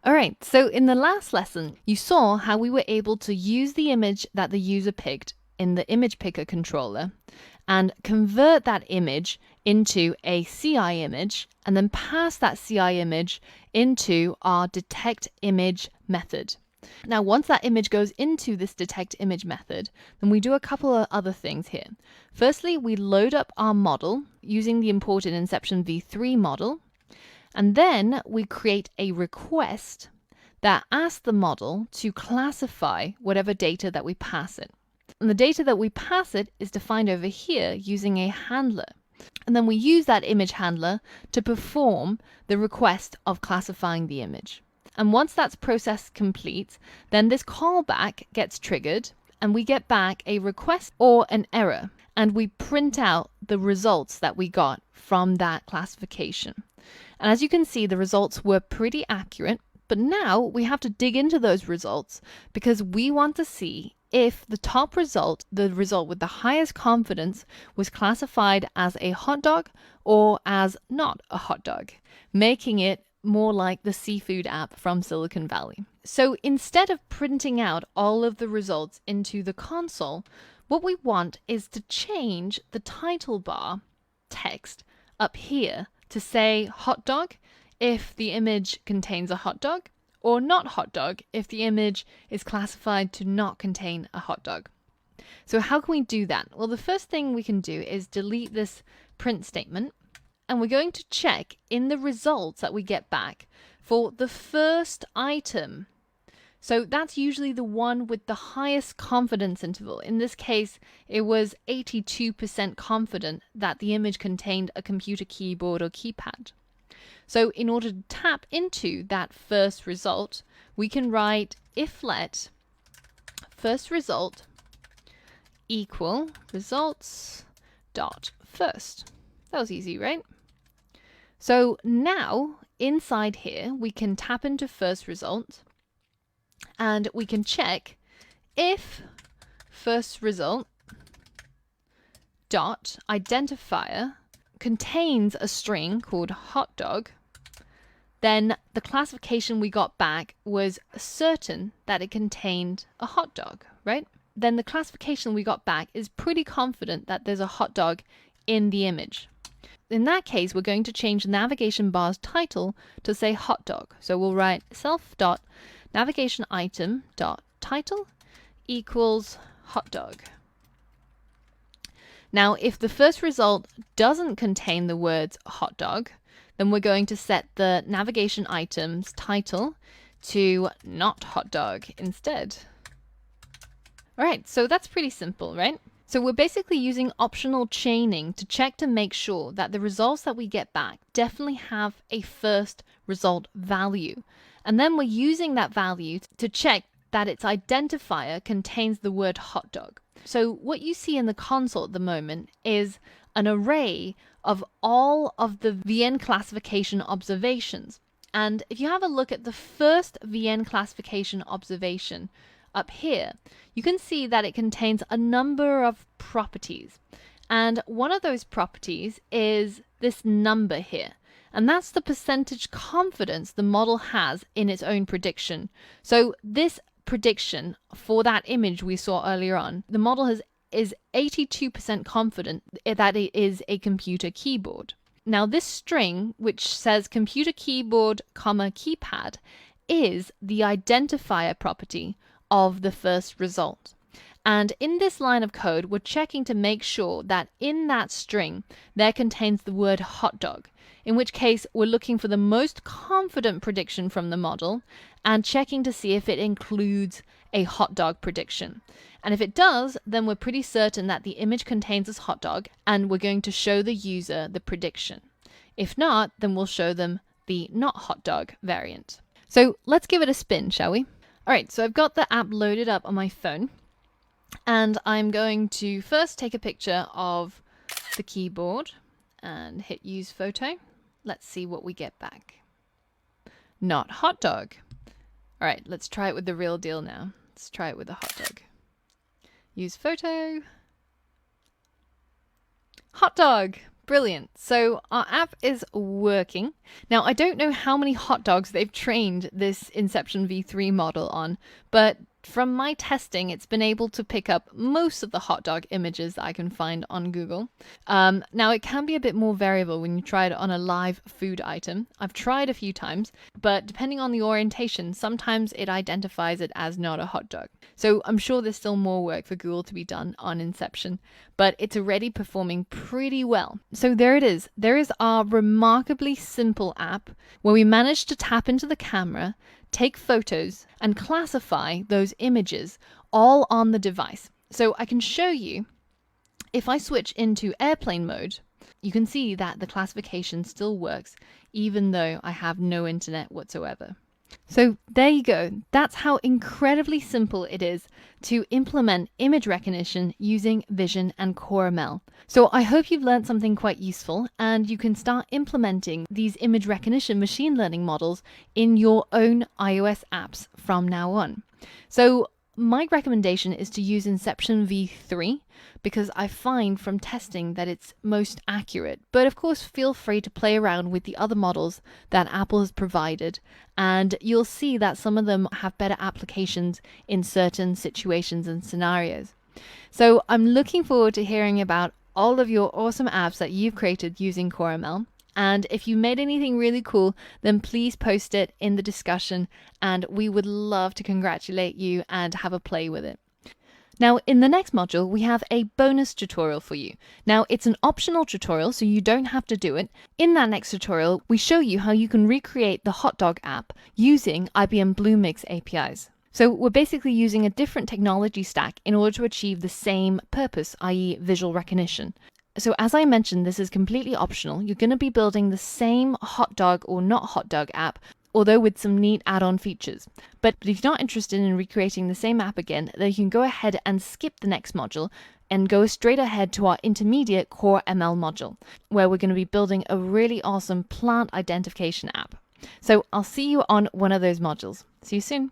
All right, so in the last lesson, you saw how we were able to use the image that the user picked in the image picker controller and convert that image into a CI image and then pass that CI image into our detect image method. Now, once that image goes into this detect image method, then we do a couple of other things here. Firstly, we load up our model using the imported Inception v3 model. And then we create a request that asks the model to classify whatever data that we pass it. And the data that we pass it is defined over here using a handler. And then we use that image handler to perform the request of classifying the image. And once that's process complete, then this callback gets triggered and we get back a request or an error. And we print out the results that we got from that classification. And as you can see, the results were pretty accurate, but now we have to dig into those results because we want to see if the top result, the result with the highest confidence, was classified as a hot dog or as not a hot dog, making it more like the seafood app from Silicon Valley. So instead of printing out all of the results into the console, what we want is to change the title bar text up here to say hot dog if the image contains a hot dog, or not hot dog if the image is classified to not contain a hot dog. So how can we do that? Well, the first thing we can do is delete this print statement, and we're going to check in the results that we get back for the first item. So that's usually the one with the highest confidence interval. In this case, it was 82% confident that the image contained a computer keyboard or keypad. So in order to tap into that first result, we can write if let first result equal results dot first. That was easy, right? So now inside here, we can tap into first result and we can check if first result dot identifier contains a string called hot dog, then the classification we got back was certain that it contained a hot dog, right? Then the classification we got back is pretty confident that there's a hot dog in the image. In that case, we're going to change the navigation bar's title to say hot dog. So we'll write self.navigation item dot title equals hot dog. Now, if the first result doesn't contain the words hot dog, then we're going to set the navigation item's title to not hot dog instead. All right, so that's pretty simple, right? So we're basically using optional chaining to check to make sure that the results that we get back definitely have a first result value. And then we're using that value to check that its identifier contains the word hot dog. So what you see in the console at the moment is an array of all of the VN classification observations. And if you have a look at the first VN classification observation up here, you can see that it contains a number of properties. And one of those properties is this number here. And that's the percentage confidence the model has in its own prediction. So this prediction for that image we saw earlier on, the model is 82% confident that it is a computer keyboard. Now this string, which says computer keyboard, comma keypad, is the identifier property of the first result. And in this line of code, we're checking to make sure that in that string there contains the word hot dog, in which case we're looking for the most confident prediction from the model and checking to see if it includes a hot dog prediction. And if it does, then we're pretty certain that the image contains this hot dog and we're going to show the user the prediction. If not, then we'll show them the not hot dog variant. So let's give it a spin, shall we? All right, so I've got the app loaded up on my phone and I'm going to first take a picture of the keyboard and hit use photo. Let's see what we get back. Not hot dog. All right, let's try it with the real deal now. Let's try it with a hot dog. Use photo. Hot dog. Brilliant. So our app is working. Now, I don't know how many hot dogs they've trained this Inception V3 model on, but from my testing, it's been able to pick up most of the hot dog images that I can find on Google. Now, it can be a bit more variable when you try it on a live food item. I've tried a few times, but depending on the orientation, sometimes it identifies it as not a hot dog. So I'm sure there's still more work for Google to be done on Inception, but it's already performing pretty well. So there it is. There is our remarkably simple app where we managed to tap into the camera, take photos, and classify those images all on the device. So I can show you, if I switch into airplane mode, you can see that the classification still works even though I have no internet whatsoever. So there you go. That's how incredibly simple it is to implement image recognition using Vision and Core ML. So I hope you've learned something quite useful and you can start implementing these image recognition machine learning models in your own iOS apps from now on. So my recommendation is to use Inception V3 because I find from testing that it's most accurate. But of course, feel free to play around with the other models that Apple has provided, and you'll see that some of them have better applications in certain situations and scenarios. So I'm looking forward to hearing about all of your awesome apps that you've created using Core ML. And if you made anything really cool, then please post it in the discussion and we would love to congratulate you and have a play with it. Now, in the next module, we have a bonus tutorial for you. Now, it's an optional tutorial, so you don't have to do it. In that next tutorial, we show you how you can recreate the Hotdog app using IBM Bluemix APIs. So we're basically using a different technology stack in order to achieve the same purpose, i.e. visual recognition. So as I mentioned, this is completely optional. You're going to be building the same Hotdog or Not Hotdog app, although with some neat add-on features. But if you're not interested in recreating the same app again, then you can go ahead and skip the next module and go straight ahead to our intermediate Core ML module, where we're going to be building a really awesome plant identification app. So I'll see you on one of those modules. See you soon.